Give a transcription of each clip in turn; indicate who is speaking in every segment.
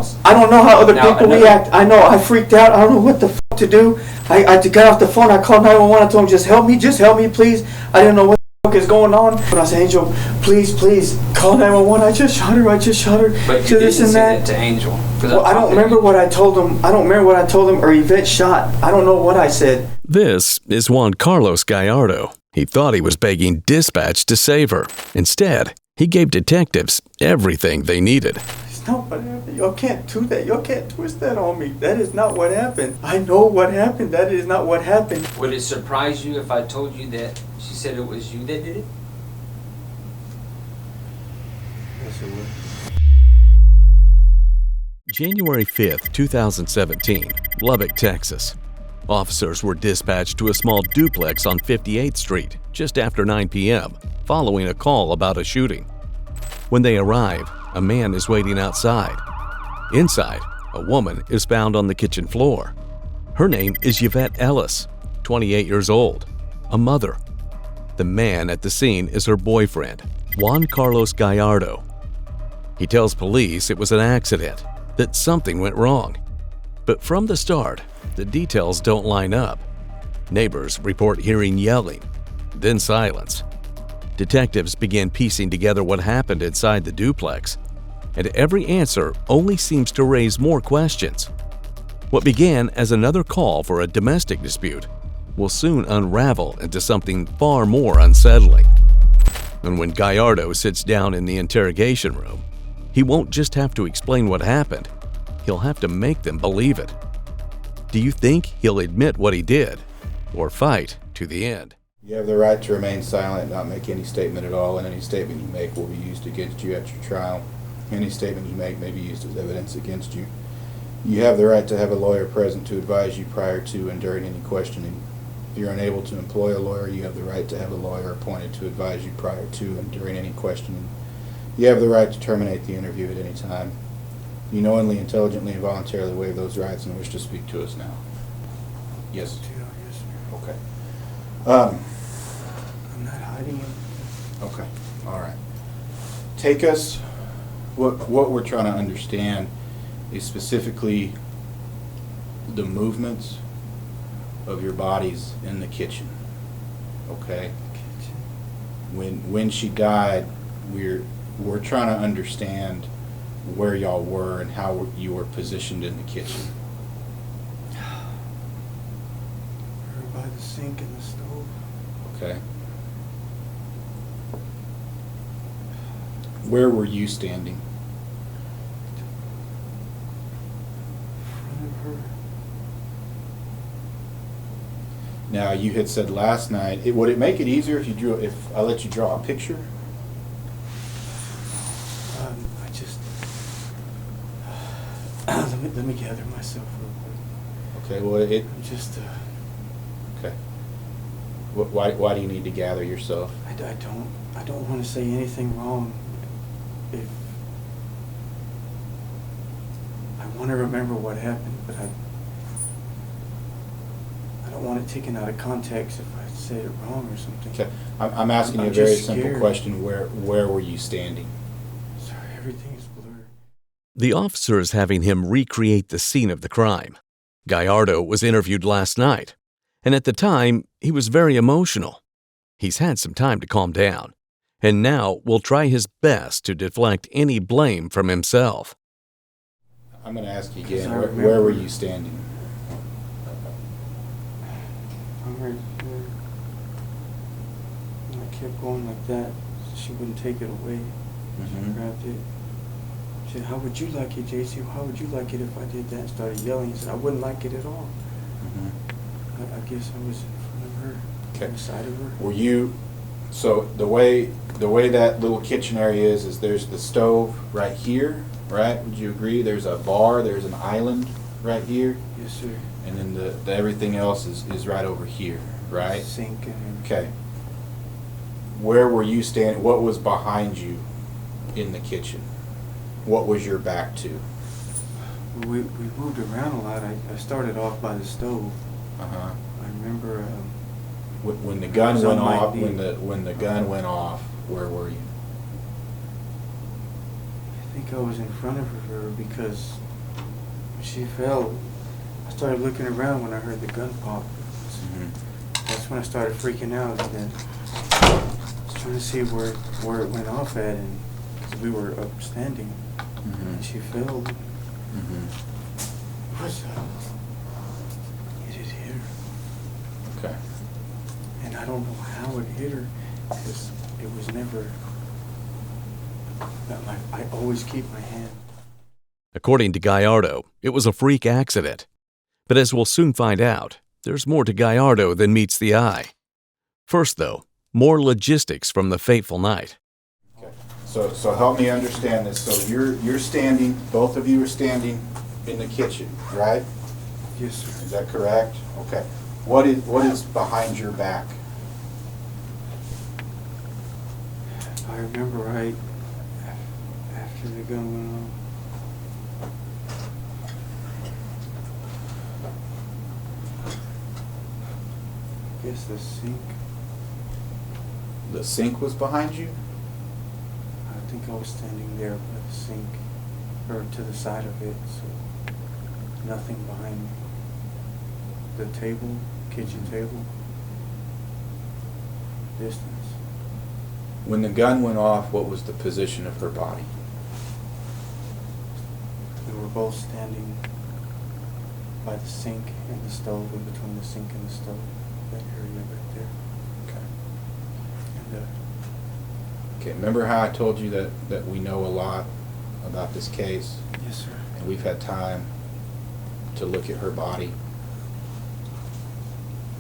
Speaker 1: else.
Speaker 2: I don't know how other
Speaker 1: Now,
Speaker 2: people
Speaker 1: another-
Speaker 2: react. I know, I freaked out. I don't know what the fuck to do. I got off the phone. I called 911. I told him, just help me, please. I didn't know what the fuck is going on. But I said, Angel, please, call 911. I just shot her.
Speaker 1: But you
Speaker 2: to this
Speaker 1: didn't
Speaker 2: and
Speaker 1: say
Speaker 2: that.
Speaker 1: that to Angel.
Speaker 2: Well, I don't remember what I told him. Or Yvette shot. I don't know what I said.
Speaker 3: This is Juan Carlos Gallardo. He thought he was begging dispatch to save her. Instead, he gave detectives everything they needed.
Speaker 2: It's not what happened. Y'all can't do that. Y'all can't twist that on me. That is not what happened. I know what happened. That is not what happened.
Speaker 1: Would it surprise you if I told you that she said it was you that did it?
Speaker 2: Yes, it would.
Speaker 3: January 5th, 2017, Lubbock, Texas. Officers were dispatched to a small duplex on 58th Street just after 9 p.m., following a call about a shooting. When they arrive, a man is waiting outside. Inside, a woman is found on the kitchen floor. Her name is Yvette Ellis, 28 years old, a mother. The man at the scene is her boyfriend, Juan Carlos Gallardo. He tells police it was an accident, that something went wrong. But from the start, the details don't line up. Neighbors report hearing yelling, then silence. Detectives begin piecing together what happened inside the duplex, and every answer only seems to raise more questions. What began as another call for a domestic dispute will soon unravel into something far more unsettling. And when Gallardo sits down in the interrogation room, he won't just have to explain what happened, he'll have to make them believe it. Do you think he'll admit what he did, or fight to the end?
Speaker 4: You have the right to remain silent and not make any statement at all, and any statement you make will be used against you at your trial. Any statement you make may be used as evidence against you. You have the right to have a lawyer present to advise you prior to and during any questioning. If you're unable to employ a lawyer, you have the right to have a lawyer appointed to advise you prior to and during any questioning. You have the right to terminate the interview at any time. You knowingly, intelligently, and voluntarily waive those rights and wish to speak to us now. Yes?
Speaker 2: Yes, sir.
Speaker 4: Okay.
Speaker 2: I'm not hiding it.
Speaker 4: Okay. All right. Take us, what we're trying to understand is specifically the movements of your bodies in the kitchen. Okay? When she died, we're trying to understand where y'all were and how you were positioned in the kitchen.
Speaker 2: We were by the sink and the stove.
Speaker 4: Okay. Where were you standing?
Speaker 2: In front of her.
Speaker 4: Now, you had said last night, would it make it easier if I let you draw a picture?
Speaker 2: I just let me gather myself real quick.
Speaker 4: Okay. Well,
Speaker 2: I'm just
Speaker 4: okay. Why do you need to gather yourself?
Speaker 2: I don't want to say anything wrong. If I want to remember what happened, but I don't want it taken out of context if I say it wrong or something.
Speaker 4: Okay. I'm asking you a
Speaker 2: I'm
Speaker 4: very
Speaker 2: just
Speaker 4: simple
Speaker 2: scared.
Speaker 4: question. Where were you standing?
Speaker 2: Sorry, everything is blurred.
Speaker 3: The officer is having him recreate the scene of the crime. Gallardo was interviewed last night, and at the time, he was very emotional. He's had some time to calm down, and now will try his best to deflect any blame from himself.
Speaker 4: I'm going to ask you
Speaker 2: Because
Speaker 4: again.
Speaker 2: I
Speaker 4: Where
Speaker 2: remember-
Speaker 4: were you standing?
Speaker 2: I'm right here. And I kept going like that. So she wouldn't take it away. She
Speaker 4: Mhm.
Speaker 2: grabbed it. She said, "How would you like it, JC? How would you like it if I did that?" And started yelling. He said, "I wouldn't like it at all."
Speaker 4: Mhm.
Speaker 2: I guess I was in front of her,
Speaker 4: Okay.
Speaker 2: on the side of her.
Speaker 4: Were you? So the way that little kitchen area is there's the stove right here, right? Would you agree? There's a bar. There's an island right here,
Speaker 2: Yes, sir.
Speaker 4: and then the everything else is right over here, right?
Speaker 2: Sink and
Speaker 4: Okay. Where were you standing? What was behind you in the kitchen? What was your back to?
Speaker 2: we moved around a lot. I started off by the stove.
Speaker 4: Uh-huh.
Speaker 2: I remember
Speaker 4: When the gun
Speaker 2: was on
Speaker 4: went
Speaker 2: my
Speaker 4: off,
Speaker 2: knee.
Speaker 4: when the gun went off, where were you?
Speaker 2: I think I was in front of her because she fell, I started looking around when I heard the gun pop. That's when I started freaking out. And then I was trying to see where it went off at, and because we were upstanding, and she fell. What's up? Hit it here.
Speaker 4: Okay.
Speaker 2: And I don't know how it hit her, because it was never. I always keep my hand.
Speaker 3: According to Gallardo, it was a freak accident. But as we'll soon find out, there's more to Gallardo than meets the eye. First, though, more logistics from the fateful night.
Speaker 4: Okay. So help me understand this. So you're standing, both of you are standing in the kitchen, right?
Speaker 2: Yes, sir.
Speaker 4: Is that correct? Okay. What is behind your back?
Speaker 2: If I remember right, after the gun went off. I guess the sink.
Speaker 4: The sink was behind you?
Speaker 2: I think I was standing there by the sink, or to the side of it, so nothing behind me. The table, kitchen table, distance.
Speaker 4: When the gun went off, what was the position of her body?
Speaker 2: We were both standing by the sink and the stove, in between the sink and the stove, that area right there.
Speaker 4: Okay.
Speaker 2: And
Speaker 4: Okay, remember how I told you that we know a lot about this case?
Speaker 2: yes, sir.
Speaker 4: And we've had time to look at her body.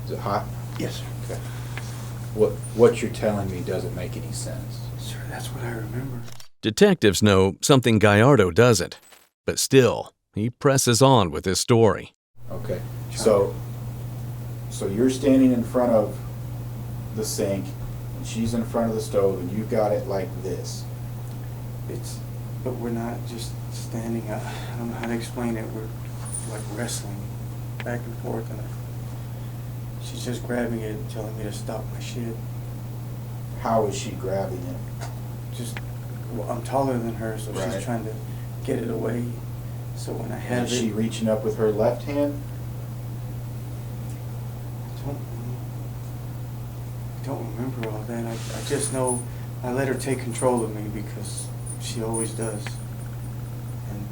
Speaker 4: Is it hot?
Speaker 2: Yes, sir.
Speaker 4: Okay. What you're telling me doesn't make any sense.
Speaker 2: Sir, that's what I remember.
Speaker 3: Detectives know something Gallardo doesn't, but still, he presses on with his story.
Speaker 4: Okay. So you're standing in front of the sink, and she's in front of the stove, and you've got it like this.
Speaker 2: But we're not just standing. I don't know how to explain it. We're like wrestling back and forth, and she's just grabbing it and telling me to stop my shit.
Speaker 4: How is she grabbing it?
Speaker 2: Well, I'm taller than her, so
Speaker 4: Right.
Speaker 2: she's trying to get it away. So when I have
Speaker 4: Is she
Speaker 2: it,
Speaker 4: reaching up with her left hand?
Speaker 2: I don't remember all that. I just know I let her take control of me because she always does. And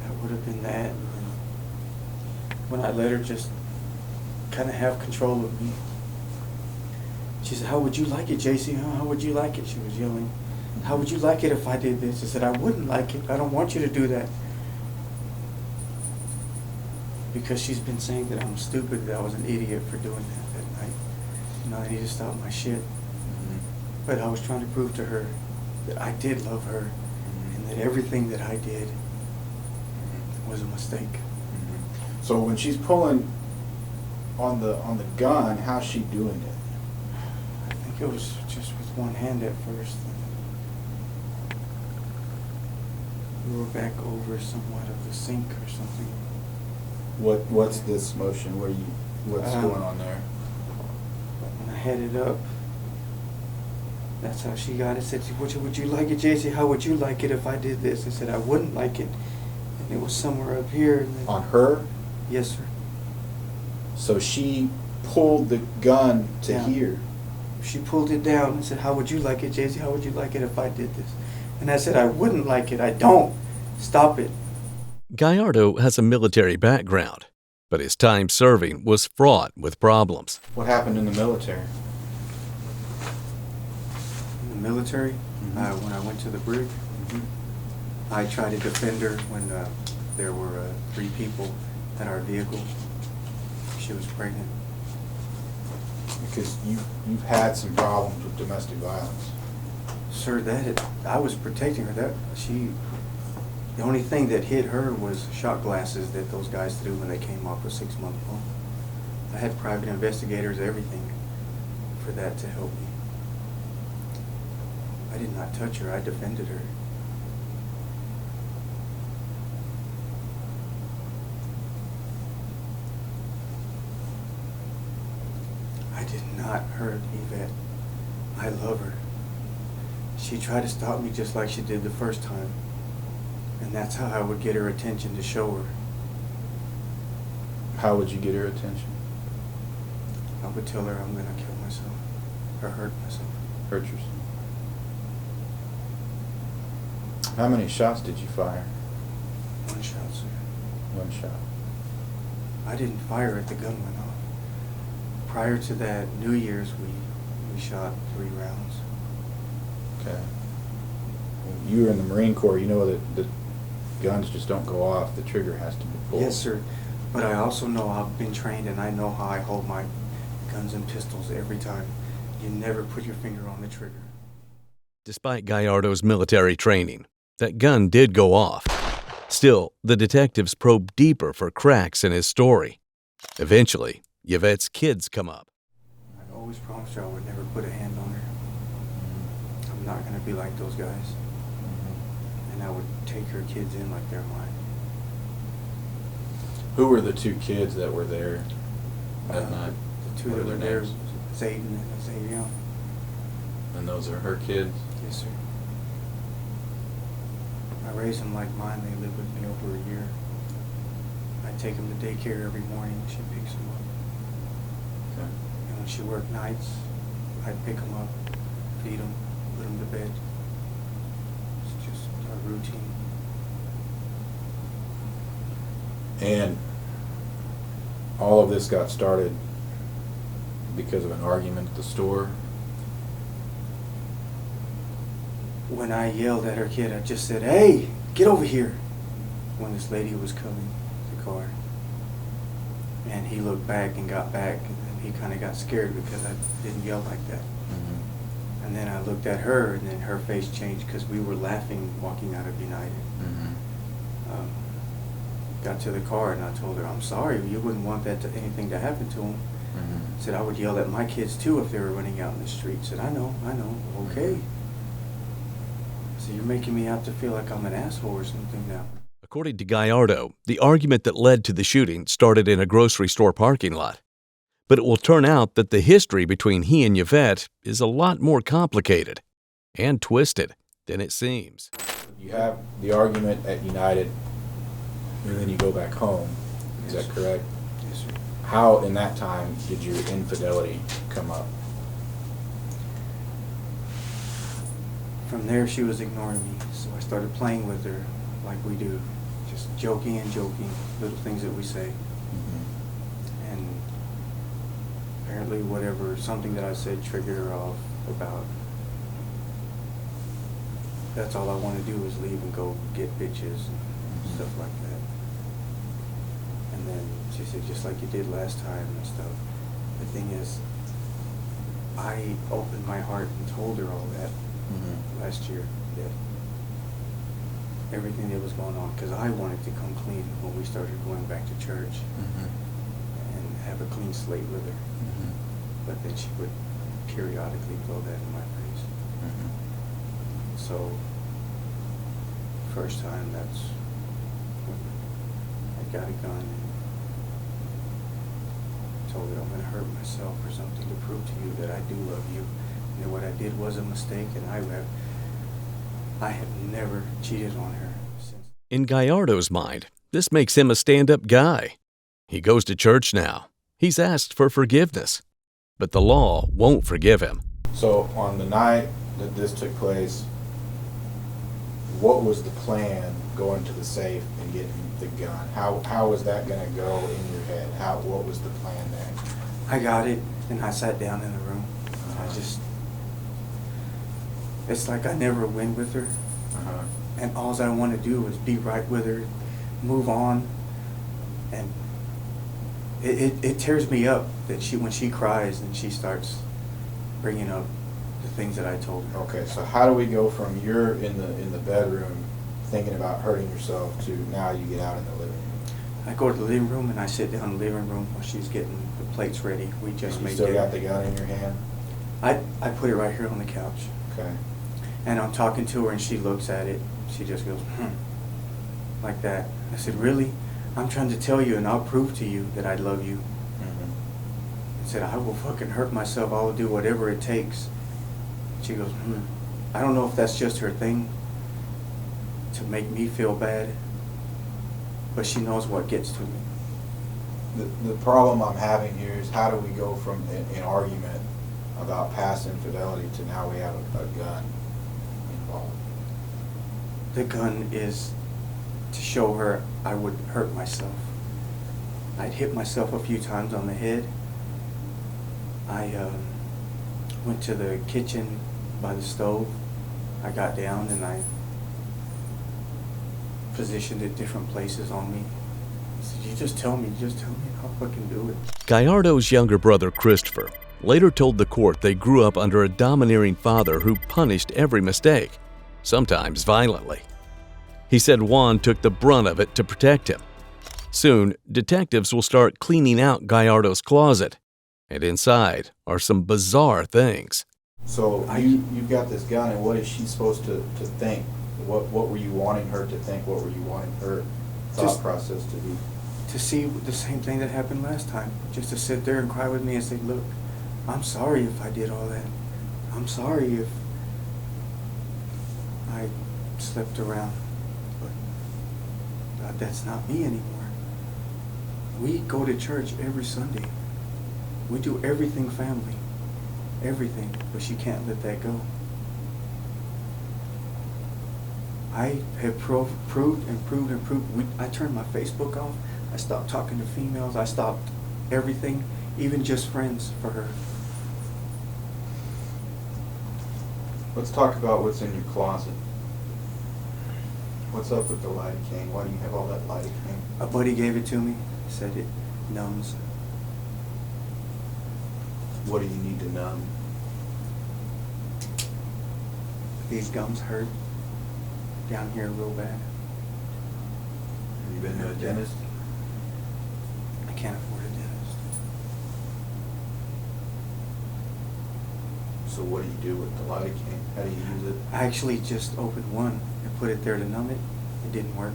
Speaker 2: that would have been that. And then when I let her just kind of have control of me, she said, "How would you like it, JC? Huh? How would you like it?" She was yelling. "How would you like it if I did this?" I said, "I wouldn't like it. I don't want you to do that." Because she's been saying that I'm stupid, that I was an idiot for doing that night. You know, I need to stop my shit. But I was trying to prove to her that I did love her and that everything that I did was a mistake.
Speaker 4: So when she's pulling on the gun, how's she doing it?
Speaker 2: I think it was just with one hand at first. We were back over somewhat of the sink or something.
Speaker 4: What's this motion? What's going on there?
Speaker 2: When I had it up, that's how she got it. Said, would you like it, JC? How would you like it if I did this? I said, I wouldn't like it. And it was somewhere up here. And then,
Speaker 4: On her?
Speaker 2: yes, sir.
Speaker 4: So she pulled the gun to
Speaker 2: Yeah.
Speaker 4: here.
Speaker 2: She pulled it down and said, how would you like it, JC? How would you like it if I did this? And I said, I wouldn't like it. I don't. Stop it.
Speaker 3: Gallardo has a military background, but his time serving was fraught with problems.
Speaker 4: What happened in the military?
Speaker 2: In the military, when I went to the brig, I tried to defend her when there were 3 people at our vehicle. She was pregnant.
Speaker 4: Because you've had some problems with domestic violence.
Speaker 2: Sir, I was protecting her. The only thing that hit her was shot glasses that those guys threw when they came off a 6-month bond. I had private investigators, everything, for that to help me. I did not touch her. I defended her. I did not hurt Yvette. I love her. She tried to stop me just like she did the first time. And that's how I would get her attention to show her.
Speaker 4: How would you get her attention?
Speaker 2: I would tell her I'm gonna kill myself or hurt myself.
Speaker 4: Hurt yourself. How many shots did you fire?
Speaker 2: One shot, sir.
Speaker 4: One shot.
Speaker 2: I didn't fire it, the gun went off. Prior to that, New Year's, we shot 3 rounds.
Speaker 4: Okay. You were in the Marine Corps, you know that the guns just don't go off, the trigger has to be pulled.
Speaker 2: Yes, sir. But I also know I've been trained and I know how I hold my guns and pistols every time. You never put your finger on the trigger.
Speaker 3: Despite Gallardo's military training, that gun did go off. Still, the detectives probed deeper for cracks in his story. Eventually, Yvette's kids come up.
Speaker 2: I always promised her I would never put a hand on her. I'm not going to be like those guys. And I would take her kids in like they're mine.
Speaker 4: Who were the 2 kids that were there that night?
Speaker 2: The 2
Speaker 4: What
Speaker 2: that
Speaker 4: are
Speaker 2: were
Speaker 4: their
Speaker 2: there,
Speaker 4: names?
Speaker 2: Zayden and Zayrion.
Speaker 4: And those are her kids?
Speaker 2: Yes, sir. I raised them like mine. They lived with me over a year. I take them to daycare every morning. She picks them up.
Speaker 4: Okay.
Speaker 2: And when she worked nights, I'd pick them up, feed them, put them to bed. It's just a routine.
Speaker 4: And all of this got started because of an argument at the store?
Speaker 2: When I yelled at her kid, I just said, "Hey, get over here," when this lady was coming to the car. And he looked back and got back, and he kind of got scared because I didn't yell like that.
Speaker 4: Mm-hmm.
Speaker 2: And then I looked at her, and then her face changed because we were laughing walking out of United.
Speaker 4: Mm-hmm.
Speaker 2: Got to the car, and I told her, "I'm sorry, you wouldn't want anything to happen to him."
Speaker 4: Mm-hmm.
Speaker 2: I said, "I would yell at my kids too if they were running out in the street." I said, I know, okay. So you're making me out to feel like I'm an asshole or something now.
Speaker 3: According to Gallardo, the argument that led to the shooting started in a grocery store parking lot. But it will turn out that the history between he and Yvette is a lot more complicated and twisted than it seems.
Speaker 4: You have the argument at United, and then you go back home. Is that correct?
Speaker 2: Yes, sir.
Speaker 4: How, in that time, did your infidelity come up?
Speaker 2: From there, she was ignoring me, so I started playing with her like we do. Just joking, little things that we say.
Speaker 4: Mm-hmm.
Speaker 2: And apparently something that I said triggered her off about, that's all I want to do is leave and go get bitches and stuff like that. And then she said, just like you did last time and stuff. The thing is, I opened my heart and told her all that last year, that everything that was going on, because I wanted to come clean when we started going back to church and have a clean slate with her. But then she would periodically throw that in my face. So, first time, that's when I got a gun and told her I'm going to hurt myself or something to prove to you that I do love you, and that what I did was a mistake, and I have never cheated on her since.
Speaker 3: In Gallardo's mind, this makes him a stand-up guy. He goes to church now. He's asked for forgiveness. But the law won't forgive him.
Speaker 4: So, on the night that this took place, what was the plan going to the safe and getting the gun? How was that going to go in your head? What was the plan there?
Speaker 2: I got it, and I sat down in the room. It's like I never win with her. And all I want to do is be right with her, move on. And it tears me up that when she cries and she starts bringing up the things that I told her.
Speaker 4: Okay, so how do we go from you're in the bedroom thinking about hurting yourself to now you get out in the living room?
Speaker 2: I go to the living room and I sit down in the living room while she's getting the plates ready. We just
Speaker 4: You
Speaker 2: made
Speaker 4: still
Speaker 2: dinner.
Speaker 4: got the gun in your hand?
Speaker 2: I put it right here on the couch.
Speaker 4: Okay.
Speaker 2: And I'm talking to her and she looks at it. She just goes, like that. I said, really? I'm trying to tell you and I'll prove to you that I love you. I said, I will fucking hurt myself. I will do whatever it takes. She goes, I don't know if that's just her thing. to make me feel bad, but she knows what gets to me.
Speaker 4: The problem I'm having here is how do we go from an argument about past infidelity to now we have a gun involved?
Speaker 2: The gun is to show her I would hurt myself. I'd hit myself a few times on the head. I went to the kitchen by the stove. I got down and I positioned it different places on me. I said, you just tell me, I'll fucking do it.
Speaker 3: Gallardo's younger brother, Christopher, later told the court they grew up under a domineering father who punished every mistake, sometimes violently. He said Juan took the brunt of it to protect him. Soon, detectives will start cleaning out Gallardo's closet, and inside are some bizarre things.
Speaker 4: So you've got this gun, and what is she supposed to think? What were you wanting her to think? What were you wanting her thought process to be?
Speaker 2: To see the same thing that happened last time. Just to sit there and cry with me and say, look, I'm sorry if I did all that. I'm sorry if I slept around. But that's not me anymore. We go to church every Sunday. We do everything family. Everything. But she can't let that go. I have proved. I turned my Facebook off. I stopped talking to females. I stopped everything, even just friends for her.
Speaker 4: Let's talk about what's in your closet. What's up with the lidocaine? Why do you have all that lidocaine?
Speaker 2: A buddy gave it to me. Said it numbs.
Speaker 4: What do you need to numb?
Speaker 2: These gums hurt down here real bad.
Speaker 4: Have you been to a dentist?
Speaker 2: I can't afford a dentist.
Speaker 4: So what do you do with the lidocaine? How do you use it?
Speaker 2: I actually just opened one and put it there to numb it. It didn't work.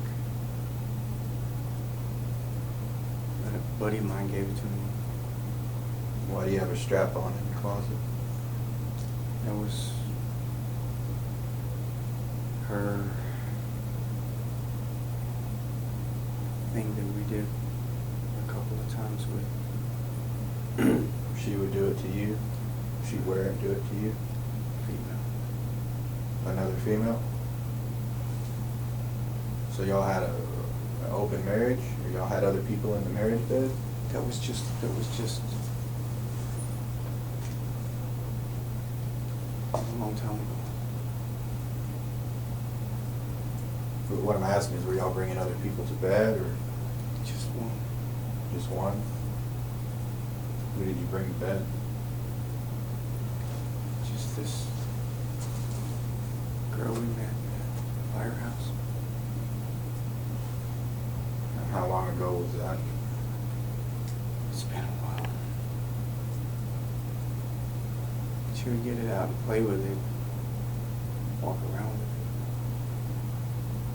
Speaker 2: But a buddy of mine gave it to me.
Speaker 4: Why do you have a strap on in your closet?
Speaker 2: That was her thing that we did a couple of times with.
Speaker 4: She would do it to you? She'd wear it and do it to you?
Speaker 2: Female.
Speaker 4: Another female? So y'all had an open marriage? Or y'all had other people in the marriage bed?
Speaker 2: That was just a long time ago.
Speaker 4: But what I'm asking is, were y'all bringing other people to bed, or
Speaker 2: Just one.
Speaker 4: just one? Who did you bring to bed?
Speaker 2: Just this girl we met at the firehouse.
Speaker 4: And how long ago was that?
Speaker 2: It's been a while. She would get it out and play with it, walk around with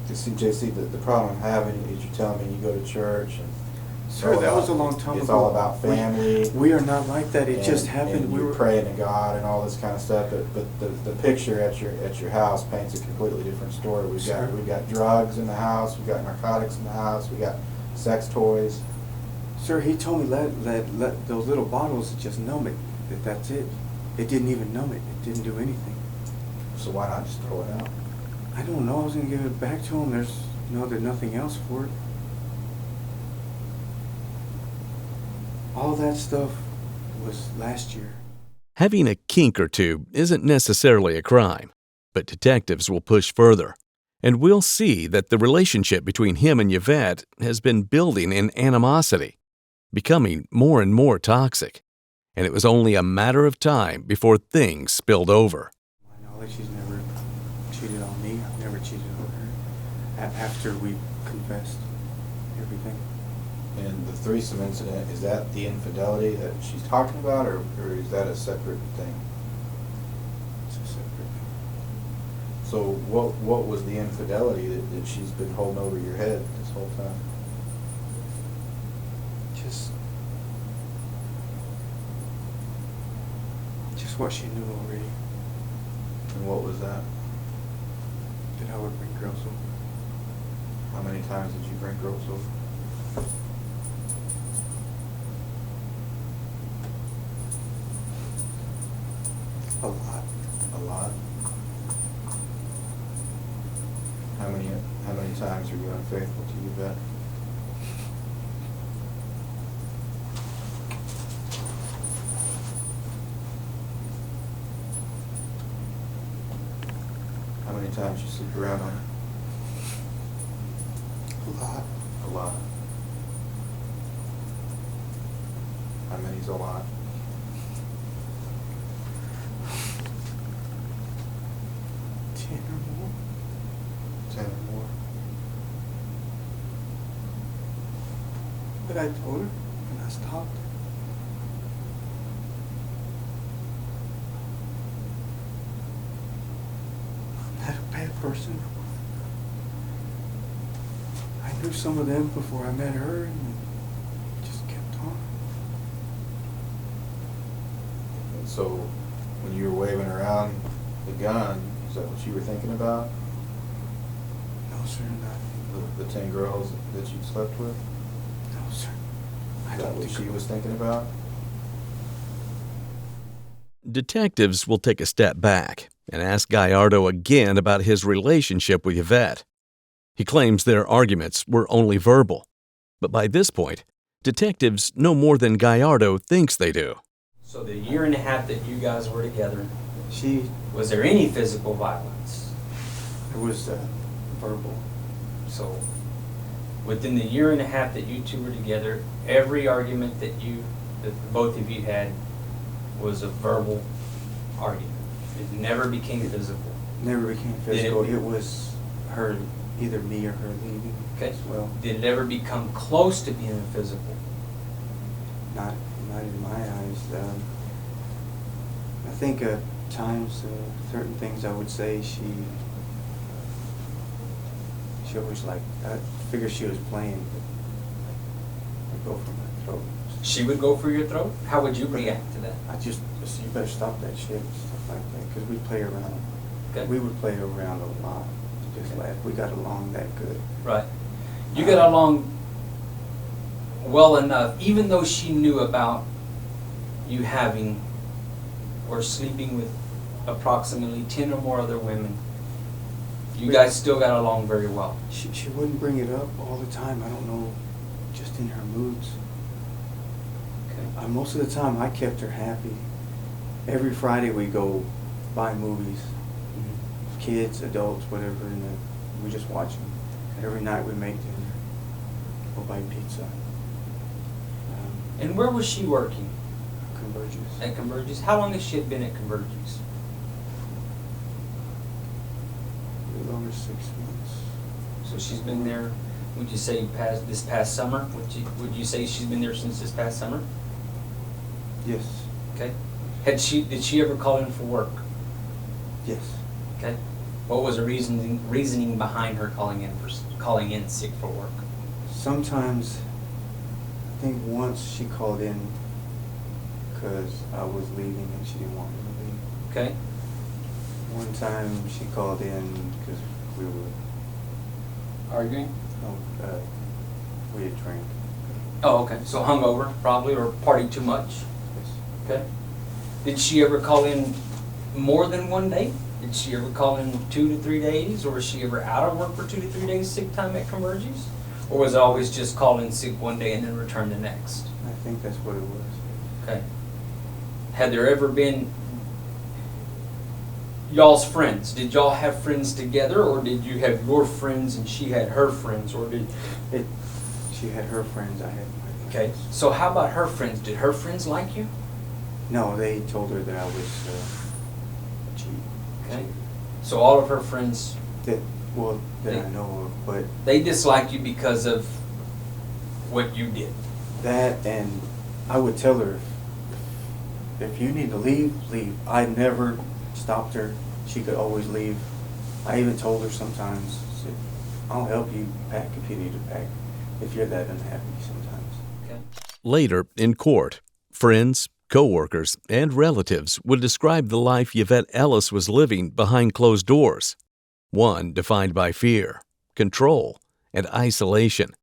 Speaker 2: it.
Speaker 4: You see, JC, the problem I'm having is you're telling me you go to church and
Speaker 2: Sir, that was a long time ago.
Speaker 4: It's all about family.
Speaker 2: We are not like that. It just happened.
Speaker 4: And
Speaker 2: We
Speaker 4: you're
Speaker 2: were
Speaker 4: praying to God and all this kind of stuff. But the picture at your house paints a completely different story. We've got drugs in the house. We've got narcotics in the house. We got sex toys.
Speaker 2: Sir, he told me let those little bottles just numb it. That's it. It didn't even numb it. It didn't do anything.
Speaker 4: So why not just throw it out?
Speaker 2: I don't know. I was gonna give it back to him. There's nothing else for it. All that stuff was last year.
Speaker 3: Having a kink or two isn't necessarily a crime, but detectives will push further, and we'll see that the relationship between him and Yvette has been building in animosity, becoming more and more toxic, and it was only a matter of time before things spilled over.
Speaker 2: My knowledge, she's never cheated on me. I've never cheated on her. After we confessed everything.
Speaker 4: And the threesome incident, is that the infidelity that she's talking about, or is that a separate thing?
Speaker 2: It's a separate thing.
Speaker 4: So what was the infidelity that she's been holding over your head this whole time?
Speaker 2: Just what she knew already.
Speaker 4: And what was that?
Speaker 2: That I would bring girls over.
Speaker 4: How many times did you bring girls over?
Speaker 2: A lot.
Speaker 4: A lot. How many times are you unfaithful to Yvette? How many times you sleep around on her?
Speaker 2: A lot.
Speaker 4: A lot. How many's a lot?
Speaker 2: 10 or more.
Speaker 4: 10 or more?
Speaker 2: But I told her, and I stopped. I'm not a bad person. I knew some of them before I met her, and just kept on.
Speaker 4: And so, when you were waving around the gun, is that what you were thinking about?
Speaker 2: No, sir, not.
Speaker 4: The 10 girls that you slept with?
Speaker 2: No, sir. I
Speaker 4: Is that
Speaker 2: don't
Speaker 4: what
Speaker 2: think
Speaker 4: she was thinking about?
Speaker 3: Detectives will take a step back and ask Gallardo again about his relationship with Yvette. He claims their arguments were only verbal, but by this point, detectives know more than Gallardo thinks they do.
Speaker 1: So the year and a half that you guys were together,
Speaker 2: She,
Speaker 1: was there any physical violence?
Speaker 2: it was verbal.
Speaker 1: So within the year and a half that you two were together, every argument that both of you had was a verbal argument. It never became physical.
Speaker 2: Never became physical. It was her, either me or her leaving.
Speaker 1: Okay.
Speaker 2: As well.
Speaker 1: Did it ever become close to being physical?
Speaker 2: Not in my eyes. I think at times certain things I would say she always like. I figured she was playing. I'd go for my throat.
Speaker 1: She would go for your throat? How would you react to that?
Speaker 2: I just you better stop that shit, stuff like that, because we play around.
Speaker 1: Okay.
Speaker 2: We would play around a lot. Just laugh. We got along that good.
Speaker 1: Right. You got along well enough, even though she knew about you having or sleeping with approximately 10 or more other women. You guys still got along very well.
Speaker 2: She wouldn't bring it up all the time. I don't know, just in her moods.
Speaker 1: Okay.
Speaker 2: Most of the time, I kept her happy. Every Friday, we go buy movies.
Speaker 1: Mm-hmm.
Speaker 2: Kids, adults, whatever, and then we just watch them. Every night, we make dinner. Go buy pizza.
Speaker 1: And where was she working?
Speaker 2: Converges.
Speaker 1: At Converges? How long has she been at Converges?
Speaker 2: A little over 6 months.
Speaker 1: So she's been there, would you say this past summer? Would you say she's been there since this past summer?
Speaker 2: Yes.
Speaker 1: Okay. Did she ever call in for work?
Speaker 2: Yes.
Speaker 1: Okay. What was the reasoning behind her calling in sick for work?
Speaker 2: Sometimes, I think once she called in because I was leaving and she didn't want me to leave.
Speaker 1: Okay.
Speaker 2: One time she called in because we were,
Speaker 1: Arguing?
Speaker 2: we had drank.
Speaker 1: Oh, okay. So hungover, probably, or partied too much.
Speaker 2: Yes.
Speaker 1: Okay. Did she ever call in more than one day? Did she ever call in 2 to 3 days, or was she ever out of work for 2 to 3 days sick time at Converges? Or was it always just call in sick one day and then return the next?
Speaker 2: I think that's what it was.
Speaker 1: Okay. Had there ever been y'all's friends? Did y'all have friends together, or did you have your friends and she had her friends, or did?
Speaker 2: She had her friends, I had my friends.
Speaker 1: Okay. So how about her friends? Did her friends like you?
Speaker 2: No, they told her that I was cheap.
Speaker 1: Okay. So all of her friends,
Speaker 2: That I know of, but
Speaker 1: they disliked you because of what you did.
Speaker 2: that, and I would tell her, if you need to leave, leave. I never stopped her. She could always leave. I even told her sometimes, said, I'll help you pack if you need to pack, if you're that unhappy sometimes.
Speaker 1: Okay.
Speaker 3: Later, in court, friends, co-workers, and relatives would describe the life Yvette Ellis was living behind closed doors. One defined by fear, control, and isolation.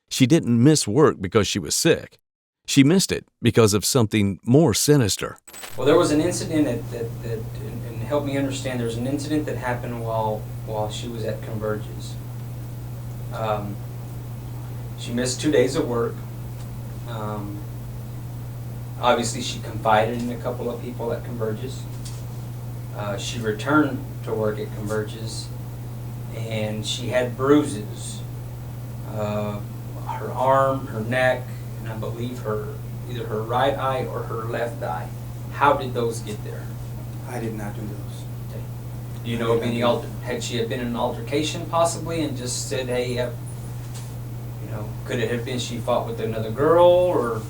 Speaker 3: She didn't miss work because she was sick. She missed it because of something more sinister.
Speaker 1: Well, there was an incident and help me understand, there's an incident that happened while she was at Converges. She missed 2 days of work. Obviously, she confided in a couple of people at Converges. She returned to work at Converges, and she had bruises. Her arm, her neck, and I believe either her right eye or her left eye. How did those get there?
Speaker 2: I did not do those.
Speaker 1: Okay. Do you know of any had she been in an altercation possibly and just said, hey, could it have been she fought with another girl or?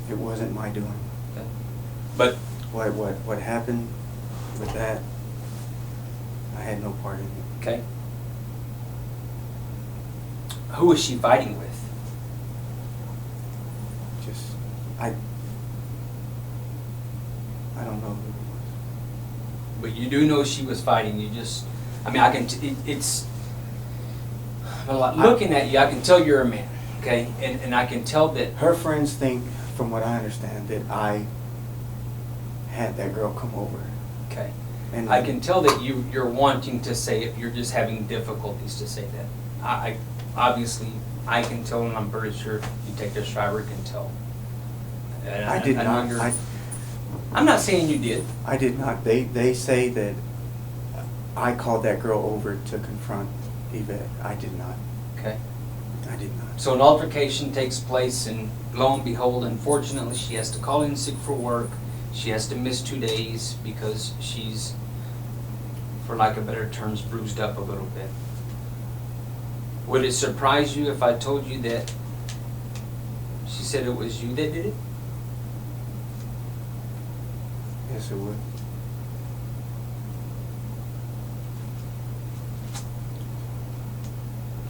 Speaker 2: It wasn't my doing.
Speaker 1: Okay. But
Speaker 2: What happened with that, I had no part in it.
Speaker 1: okay. Who was she fighting with?
Speaker 2: Just, I don't know who it was.
Speaker 1: But you do know she was fighting. You just, I mean, I can. It's looking at you. I can tell you're a man. Okay, and I can tell that.
Speaker 2: Her friends think, from what I understand, that I had that girl come over.
Speaker 1: Okay.
Speaker 2: And
Speaker 1: I can tell that you're wanting to say it. You're just having difficulties to say that. I obviously I can tell, and I'm pretty sure Detective Schreiber can tell. And
Speaker 2: I did
Speaker 1: know
Speaker 2: not.
Speaker 1: you're- I'm not saying you did.
Speaker 2: I did not. They say that I called that girl over to confront Yvette. I did not.
Speaker 1: Okay.
Speaker 2: I did not.
Speaker 1: So an altercation takes place, and lo and behold, unfortunately, she has to call in sick for work. She has to miss 2 days because she's, for lack of better terms, bruised up a little bit. Would it surprise you if I told you that she said it was you that did it?
Speaker 2: Yes, it would.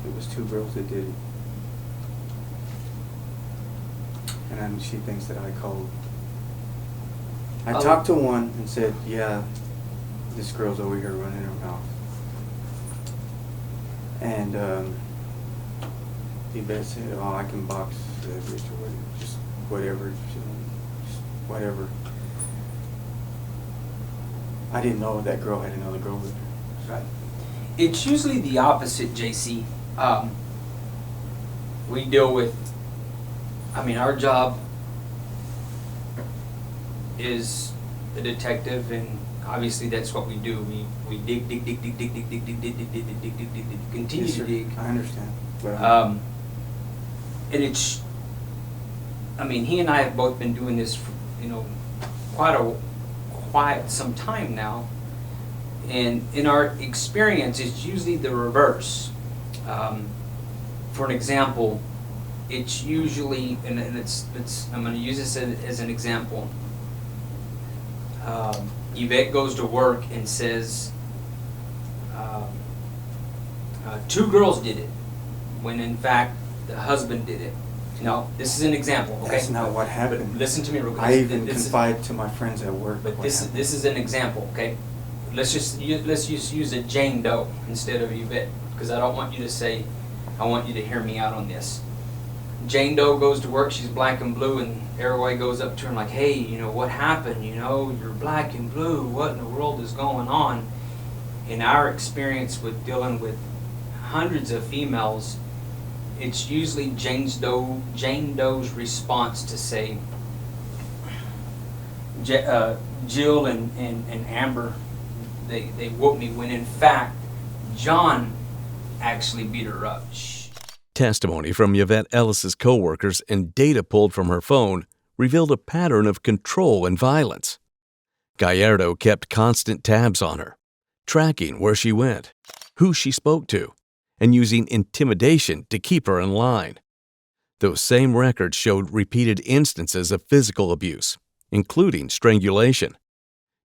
Speaker 2: It was two girls that did it. And then she thinks that I called. I talked to one and said, yeah, this girl's over here running her mouth. And Yvette said, oh, I can box that bitch or whatever, just whatever, just whatever. I didn't know that girl had another girl with her.
Speaker 1: Right. It's usually the opposite, JC. We deal with, I mean, our job is a detective, and obviously that's what we do. We dig, continue
Speaker 2: Yes,
Speaker 1: to
Speaker 2: sir.
Speaker 1: dig.
Speaker 2: I understand. But
Speaker 1: And it's, I mean, he and I have both been doing this for, quite some time now. And in our experience, it's usually the reverse. For an example, it's usually, and it's I'm going to use this as an example. Yvette goes to work and says, two girls did it, when in fact the husband did it. No, this is an example, okay?
Speaker 2: that's not what happened.
Speaker 1: But listen to me real quick.
Speaker 2: I even confide to my friends at work.
Speaker 1: But
Speaker 2: what
Speaker 1: this
Speaker 2: happened.
Speaker 1: is an example, okay? Let's just use a Jane Doe instead of Yvette, because I don't want you to say, I want you to hear me out on this. Jane Doe goes to work, she's black and blue, and everybody goes up to her and like, hey, what happened? You're black and blue, what in the world is going on? In our experience with dealing with hundreds of females, it's usually Jane Doe's response to say, Jill and Amber, they whooped me, when in fact John actually beat her up.
Speaker 3: Testimony from Yvette Ellis's coworkers and data pulled from her phone revealed a pattern of control and violence. Gallardo kept constant tabs on her, tracking where she went, who she spoke to, and using intimidation to keep her in line. Those same records showed repeated instances of physical abuse, including strangulation.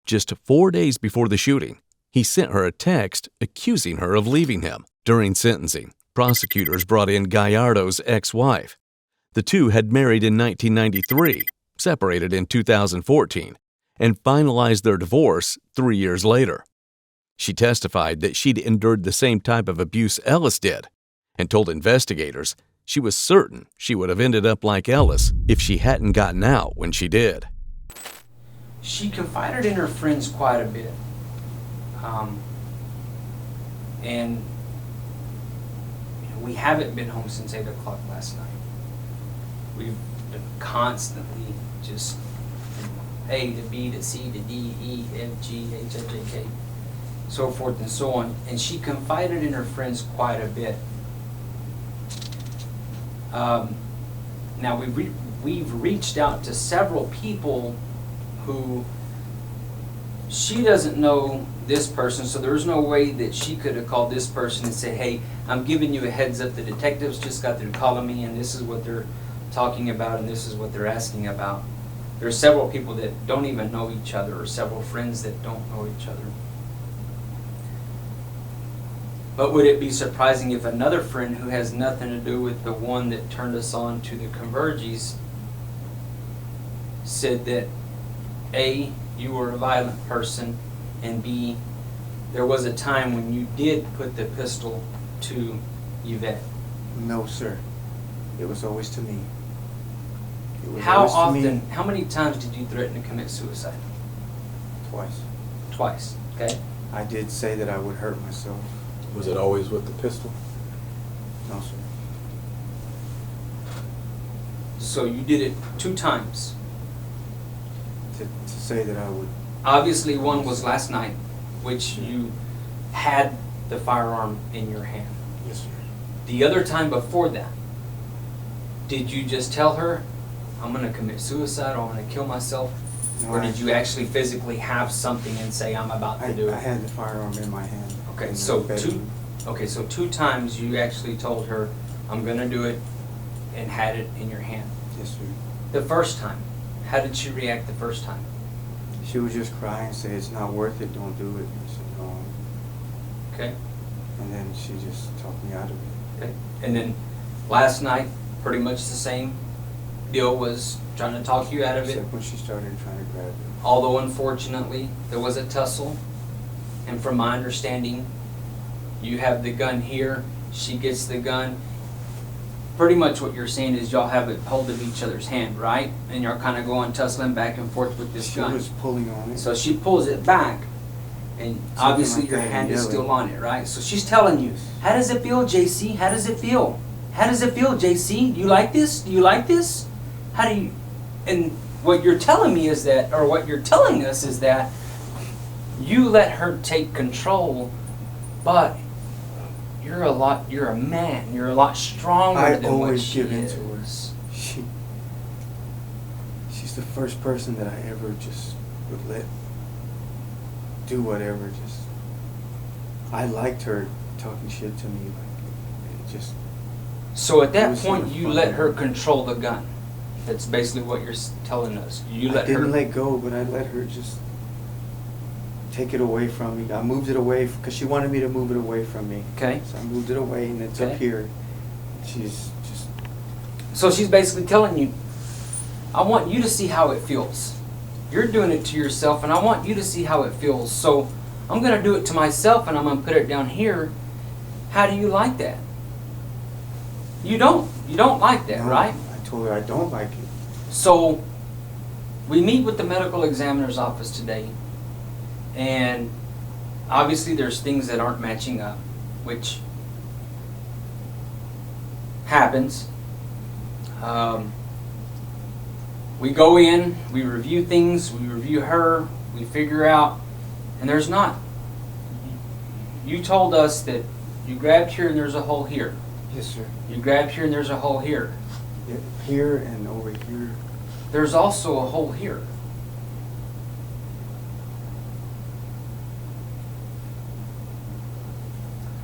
Speaker 3: Just 4 days before the shooting, he sent her a text accusing her of leaving him. During sentencing, prosecutors brought in Gallardo's ex-wife. The two had married in 1993, separated in 2014, and finalized their divorce 3 years later. She testified that she'd endured the same type of abuse Ellis did and told investigators she was certain she would have ended up like Ellis if she hadn't gotten out when she did.
Speaker 1: She confided in her friends quite a bit. And we haven't been home since 8 o'clock last night. We've been constantly just A to B to C to D, E, F, G, H, I, J, K, so forth and so on. And she confided in her friends quite a bit. Now we've reached out to several people who she doesn't know this person, so there's no way that she could have called this person and said, hey, I'm giving you a heads up, the detectives just got through calling me and this is what they're talking about and this is what they're asking about. There are several people that don't even know each other, or several friends that don't know each other. But would it be surprising if another friend who has nothing to do with the one that turned us on to the Converges said that A, you were a violent person, and B, there was a time when you did put the pistol to Yvette?
Speaker 2: No, sir. It was always to me. It was
Speaker 1: How
Speaker 2: always to me.
Speaker 1: often, how many times did you threaten to commit suicide?
Speaker 2: Twice.
Speaker 1: Twice, okay?
Speaker 2: I did say that I would hurt myself.
Speaker 4: Was it always with the pistol?
Speaker 2: No, sir.
Speaker 1: So you did it 2 times.
Speaker 2: To say that I would.
Speaker 1: Obviously one was last night, which you had the firearm in your hand.
Speaker 2: Yes, sir.
Speaker 1: The other time before that, did you just tell her, I'm going to commit suicide or I'm going to kill myself?
Speaker 2: No,
Speaker 1: Or did you actually physically have something and say, I'm about to do it?
Speaker 2: I had the firearm in my hand.
Speaker 1: Okay,
Speaker 2: in the
Speaker 1: so
Speaker 2: bedroom.
Speaker 1: so 2 times you actually told her, I'm going to do it, and had it in your hand.
Speaker 2: Yes, sir.
Speaker 1: The first time, how did she react the first time?
Speaker 2: She would just cry and say, it's not worth it, don't do it. I said, no.
Speaker 1: Okay?
Speaker 2: And then she just talked me out of it.
Speaker 1: Okay. And then last night, pretty much the same deal, was trying to talk you out of it.
Speaker 2: Except when she started trying to grab it.
Speaker 1: Although unfortunately, there was a tussle. And from my understanding, you have the gun here, she gets the gun. Pretty much what you're saying is y'all have it hold of each other's hand, right? And you're kind of going tussling back and forth with this gun.
Speaker 2: She was pulling on it.
Speaker 1: So she pulls it back, and obviously
Speaker 2: like
Speaker 1: your
Speaker 2: that,
Speaker 1: hand is
Speaker 2: yelling.
Speaker 1: still on it, right? So she's telling you, how does it feel, JC? How does it feel? How does it feel, JC? Do you like this? Do you like this? How do you... And what you're telling me is that, or what you're telling us is that you let her take control, but you're a man. You're a lot stronger
Speaker 2: I
Speaker 1: than what
Speaker 2: always
Speaker 1: she
Speaker 2: give in to her.
Speaker 1: is.
Speaker 2: She's the first person that I ever just would let do whatever. Just I liked her talking shit to me. Like, it just.
Speaker 1: So at
Speaker 2: It
Speaker 1: that
Speaker 2: was
Speaker 1: point,
Speaker 2: sort of
Speaker 1: you
Speaker 2: fun.
Speaker 1: let her control the gun. That's basically what you're telling us. You let
Speaker 2: I didn't
Speaker 1: her.
Speaker 2: let go, but I let her just take it away from me. I moved it away because she wanted me to move it away from me.
Speaker 1: Okay.
Speaker 2: So I moved it away, and it's
Speaker 1: Okay.
Speaker 2: up here. She's just.
Speaker 1: So she's basically telling you, I want you to see how it feels. You're doing it to yourself, and I want you to see how it feels. So I'm going to do it to myself, and I'm going to put it down here. How do you like that? You don't. You don't like that,
Speaker 2: No,
Speaker 1: right?
Speaker 2: I told her I don't like it.
Speaker 1: So we meet with the medical examiner's office today, and obviously there's things that aren't matching up, which happens. We go in, we review things, we review her, we figure out, and there's not. You told us that you grabbed here and there's a hole here.
Speaker 2: Yes, sir.
Speaker 1: You grabbed here and there's a hole here.
Speaker 2: Yeah, here and over here.
Speaker 1: There's also a hole here.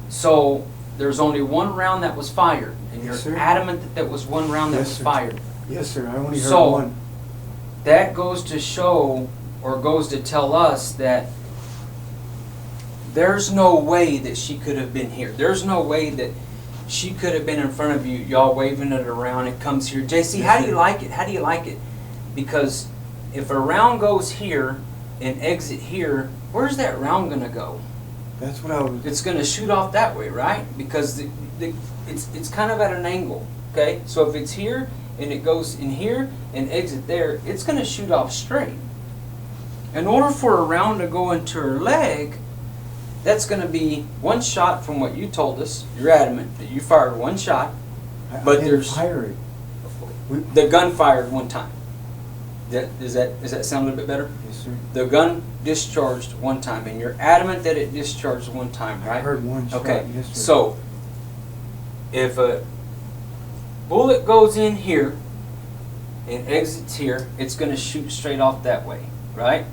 Speaker 1: So there's only one round that was fired, and
Speaker 2: Yes,
Speaker 1: you're
Speaker 2: sir.
Speaker 1: adamant that there was one round that
Speaker 2: Yes,
Speaker 1: was
Speaker 2: sir.
Speaker 1: fired.
Speaker 2: Yes, sir. I only heard
Speaker 1: So-
Speaker 2: one.
Speaker 1: That goes to show, or goes to tell us, that there's no way that she could have been here. There's no way that she could have been in front of you, y'all waving it around. It comes here. JC,
Speaker 2: Yes,
Speaker 1: how do
Speaker 2: sir.
Speaker 1: you like it? How do you like it? Because if a round goes here and exit here, where's that round gonna go?
Speaker 2: That's what I was.
Speaker 1: It's gonna shoot off that way, right? Because it's kind of at an angle, okay? So if it's here and it goes in here and exit there, it's gonna shoot off straight. In order for a round to go into her leg, that's gonna be one shot from what you told us. You're adamant that you fired one shot, but
Speaker 2: I didn't
Speaker 1: there's
Speaker 2: fire it.
Speaker 1: the gun fired one time. Does that sound a little bit better?
Speaker 2: Yes, sir.
Speaker 1: The gun discharged one time, and you're adamant that it discharged one time, right?
Speaker 2: I heard one shot.
Speaker 1: Okay,
Speaker 2: Yes, sir.
Speaker 1: so if a bullet goes in here and exits here, it's going to shoot straight off that way, right?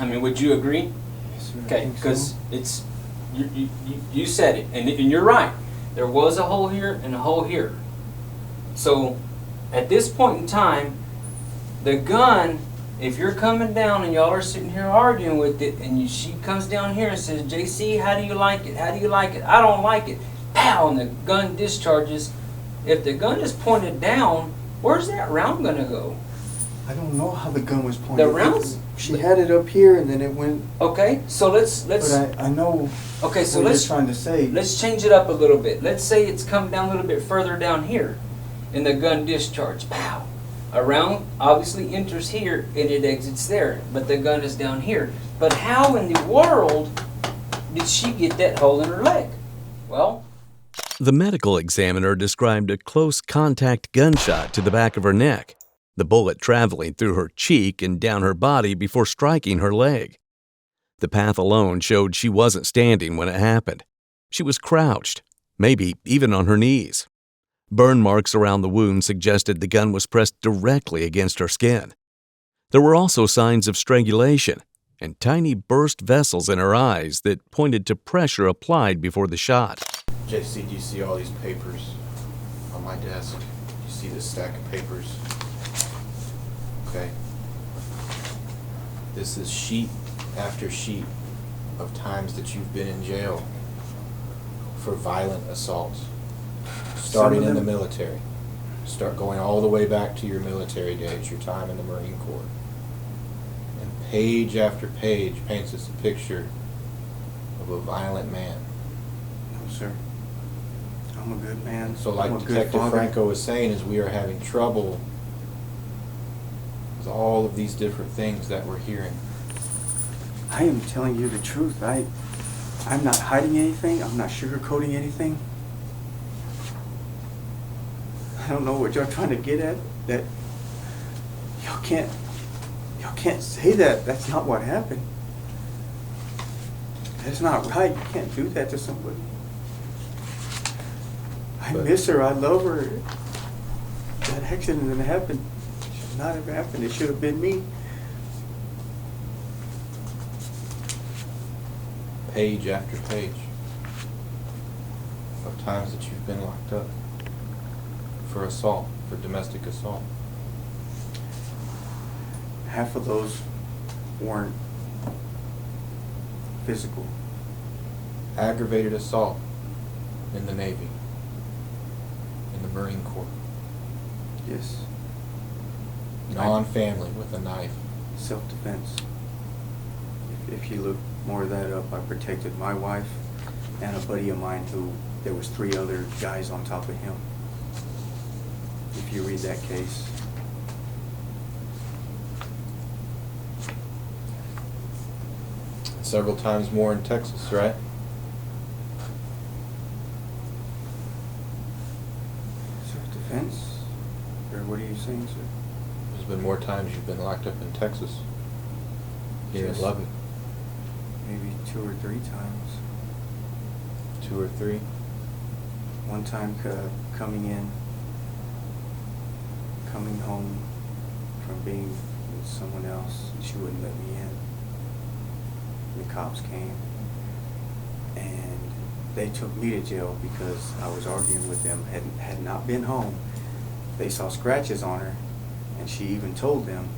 Speaker 1: I mean, would you agree?
Speaker 2: Yes, sir. I
Speaker 1: Okay,
Speaker 2: think
Speaker 1: because
Speaker 2: so.
Speaker 1: it's you said it, and you're right. There was a hole here and a hole here. So at this point in time, the gun, if you're coming down and y'all are sitting here arguing with it, and she comes down here and says, "JC, how do you like it? How do you like it?" "I don't like it." Pow! And the gun discharges. If the gun is pointed down, where's that round gonna go?
Speaker 2: I don't know how the gun was pointed.
Speaker 1: The rounds?
Speaker 2: She had it up here, and then it went.
Speaker 1: Okay, so let's.
Speaker 2: But I know.
Speaker 1: Okay, so
Speaker 2: what
Speaker 1: let's
Speaker 2: you're trying to say.
Speaker 1: Let's change it up a little bit. Let's say it's come down a little bit further down here, and the gun discharged. Pow! A round obviously enters here and it exits there, but the gun is down here. But how in the world did she get that hole in her leg? Well,
Speaker 3: The medical examiner described a close contact gunshot to the back of her neck, the bullet traveling through her cheek and down her body before striking her leg. The path alone showed she wasn't standing when it happened. She was crouched, maybe even on her knees. Burn marks around the wound suggested the gun was pressed directly against her skin. There were also signs of strangulation and tiny burst vessels in her eyes that pointed to pressure applied before the shot.
Speaker 4: JC, do you see all these papers on my desk? Do you see this stack of papers? Okay. This is sheet after sheet of times that you've been in jail for violent assaults. Starting in the military. Start going all the way back to your military days, your time in the Marine Corps. And page after page paints us a picture of a violent man.
Speaker 2: No, sir. I'm a good man.
Speaker 4: So like
Speaker 2: I'm a good
Speaker 4: Detective
Speaker 2: father.
Speaker 4: Franco was saying, is we are having trouble with all of these different things that we're hearing.
Speaker 2: I am telling you the truth. I'm not hiding anything. I'm not sugarcoating anything. I don't know what y'all trying to get at. That y'all can't say that. That's not what happened. That's not right. You can't do that to somebody. I
Speaker 4: But-
Speaker 2: miss her. I love her. That accident that happened should not have happened. It should have been me.
Speaker 4: Page after page of times that you've been locked up for assault, for domestic assault.
Speaker 2: Half of those weren't physical.
Speaker 4: Aggravated assault in the Navy, in the Marine Corps.
Speaker 2: Yes.
Speaker 4: Non-family with a knife.
Speaker 2: Self-defense. If you look more of that up, I protected my wife and a buddy of mine who, there was 3 other guys on top of him. If you read that case.
Speaker 4: Several times more in Texas, right?
Speaker 2: Self-defense? Or what are you saying, sir?
Speaker 4: There's been more times you've been locked up in Texas. You didn't
Speaker 2: Yes.
Speaker 4: love it.
Speaker 2: Maybe 2 or 3 times.
Speaker 4: 2 or 3.
Speaker 2: One time coming home from being with someone else, and she wouldn't let me in. The cops came, and they took me to jail because I was arguing with them. Had not been home. They saw scratches on her, and she even told them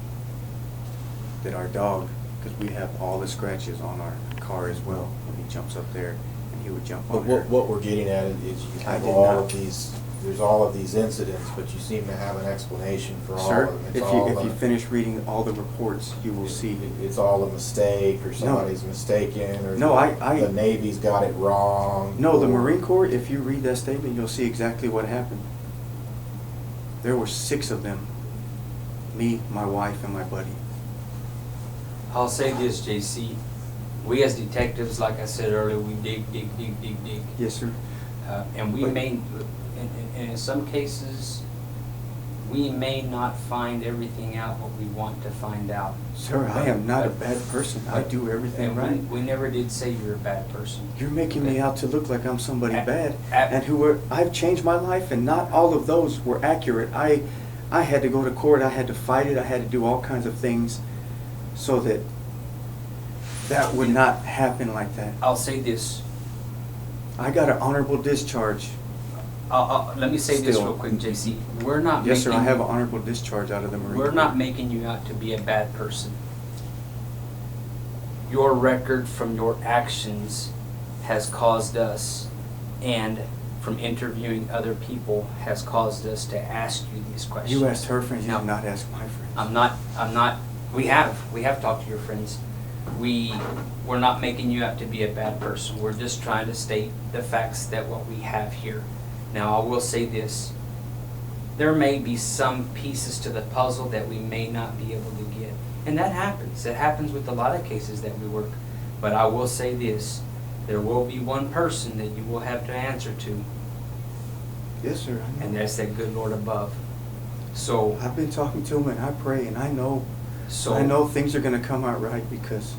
Speaker 2: that our dog, because we have all the scratches on our car as well, when he jumps up there, and he would jump
Speaker 4: But
Speaker 2: on her.
Speaker 4: what we're getting at is you
Speaker 2: I
Speaker 4: have
Speaker 2: did
Speaker 4: all
Speaker 2: not.
Speaker 4: of these there's all of these incidents, but you seem to have an explanation for all
Speaker 2: Sir,
Speaker 4: of them.
Speaker 2: if you finish reading all the reports, you will see.
Speaker 4: It's all a mistake, or somebody's mistaken, or
Speaker 2: No,
Speaker 4: the Navy's got it wrong.
Speaker 2: No, the Marine Corps, if you read that statement, you'll see exactly what happened. There were 6 of them. Me, my wife, and my buddy.
Speaker 1: I'll say this, JC. We as detectives, like I said earlier, we dig.
Speaker 2: Yes, sir.
Speaker 1: And we
Speaker 2: But-
Speaker 1: may, and in some cases, we may not find everything out what we want to find out.
Speaker 2: Sir, I am not a bad person. I do everything
Speaker 1: And
Speaker 2: right.
Speaker 1: we never did say you're a bad person.
Speaker 2: You're making me out to look like I'm somebody bad.
Speaker 1: Ab-
Speaker 2: And I've changed my life, and not all of those were accurate. I had to go to court. I had to fight it. I had to do all kinds of things so that that would not happen like that.
Speaker 1: I'll say this.
Speaker 2: I got an honorable discharge.
Speaker 1: Let me say this
Speaker 2: Still.
Speaker 1: real quick, JC. We're not
Speaker 2: Yes, sir, I
Speaker 1: making-
Speaker 2: have an honorable discharge out of the Marine
Speaker 1: We're
Speaker 2: Corps.
Speaker 1: not making you out to be a bad person. Your record from your actions has caused us, and from interviewing other people, has caused us to ask you these questions.
Speaker 2: You asked her friends, you
Speaker 1: No.
Speaker 2: did not ask my friends.
Speaker 1: I'm not, we have talked to your friends. We're not making you out to be a bad person. We're just trying to state the facts that what we have here. Now, I will say this. There may be some pieces to the puzzle that we may not be able to get. And that happens. It happens with a lot of cases that we work. But I will say this. There will be one person that you will have to answer to,
Speaker 2: Yes, sir, I
Speaker 1: and
Speaker 2: know.
Speaker 1: that's that good Lord above. So,
Speaker 2: I've been talking to him, and I pray, and I know things are going to come out right, because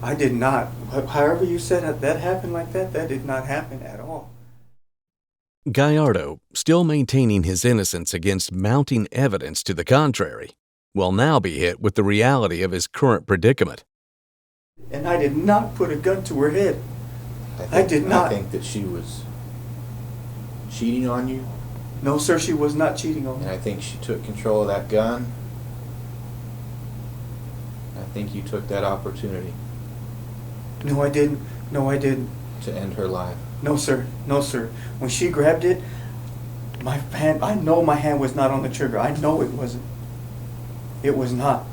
Speaker 2: I did not, however you said that happened like that did not happen at all.
Speaker 3: Gallardo, still maintaining his innocence against mounting evidence to the contrary, will now be hit with the reality of his current predicament.
Speaker 2: And I did not put a gun to her head. I did not.
Speaker 4: I think that she was cheating on you,
Speaker 2: No, sir, she was not cheating on
Speaker 4: and
Speaker 2: me.
Speaker 4: I think she took control of that gun. I think you took that opportunity
Speaker 2: No, I didn't. No, I didn't.
Speaker 4: to end her life.
Speaker 2: No, sir. No, sir. When she grabbed it, my hand, I know my hand was not on the trigger. I know it wasn't. It was not.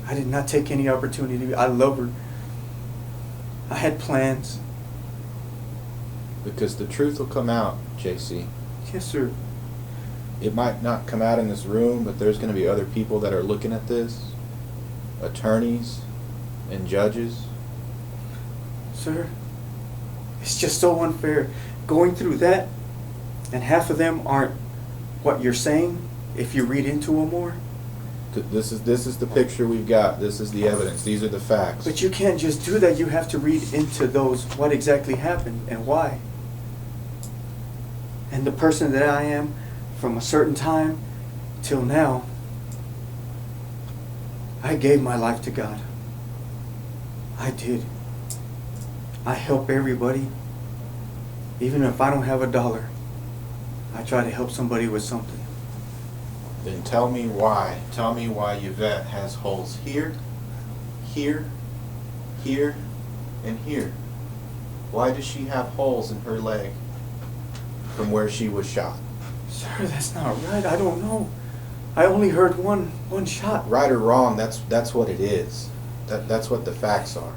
Speaker 2: I did not take any opportunity. I love her. I had plans.
Speaker 4: Because the truth will come out, JC.
Speaker 2: Yes, sir.
Speaker 4: It might not come out in this room, but there's going to be other people that are looking at this. Attorneys and judges.
Speaker 2: Sir, it's just so unfair. Going through that, and half of them aren't what you're saying if you read into them more.
Speaker 4: This is the picture we've got. This is the evidence. These are the facts.
Speaker 2: But you can't just do that. You have to read into those, what exactly happened and why. And the person that I am from a certain time till now, I gave my life to God. I did. I help everybody. Even if I don't have a dollar, I try to help somebody with something.
Speaker 4: Then tell me why. Tell me why Yvette has holes here, here, here, and here. Why does she have holes in her leg from where she was shot?
Speaker 2: Sir, that's not right. I don't know. I only heard one shot.
Speaker 4: Right or wrong, that's what it is. That's what the facts are.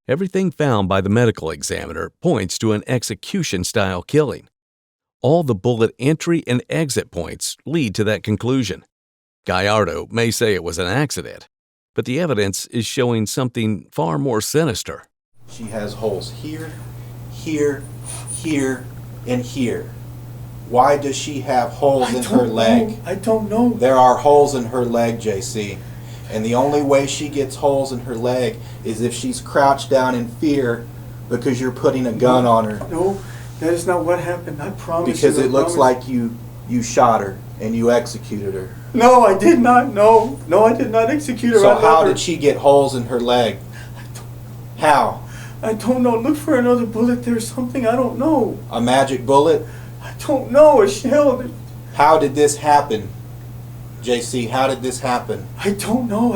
Speaker 3: Everything found by the medical examiner points to an execution-style killing. All the bullet entry and exit points lead to that conclusion. Gallardo may say it was an accident, but the evidence is showing something far more sinister.
Speaker 4: She has holes here, here, here, and here. Why does she have holes in her leg?
Speaker 2: I don't know.
Speaker 4: There are holes in her leg, JC. And the only way she gets holes in her leg is if she's crouched down in fear because you're putting a gun on her.
Speaker 2: No, that is not what happened. I promise
Speaker 4: Because
Speaker 2: you.
Speaker 4: it looks like you shot her and you executed her.
Speaker 2: No, I did not. No, I did not execute her.
Speaker 4: So
Speaker 2: I love
Speaker 4: how
Speaker 2: her.
Speaker 4: did she get holes in her leg? How?
Speaker 2: I don't know. Look for another bullet. There's something I don't know.
Speaker 4: A magic bullet?
Speaker 2: I don't know. A shell.
Speaker 4: How did this happen? JC, how did this happen?
Speaker 2: I don't know.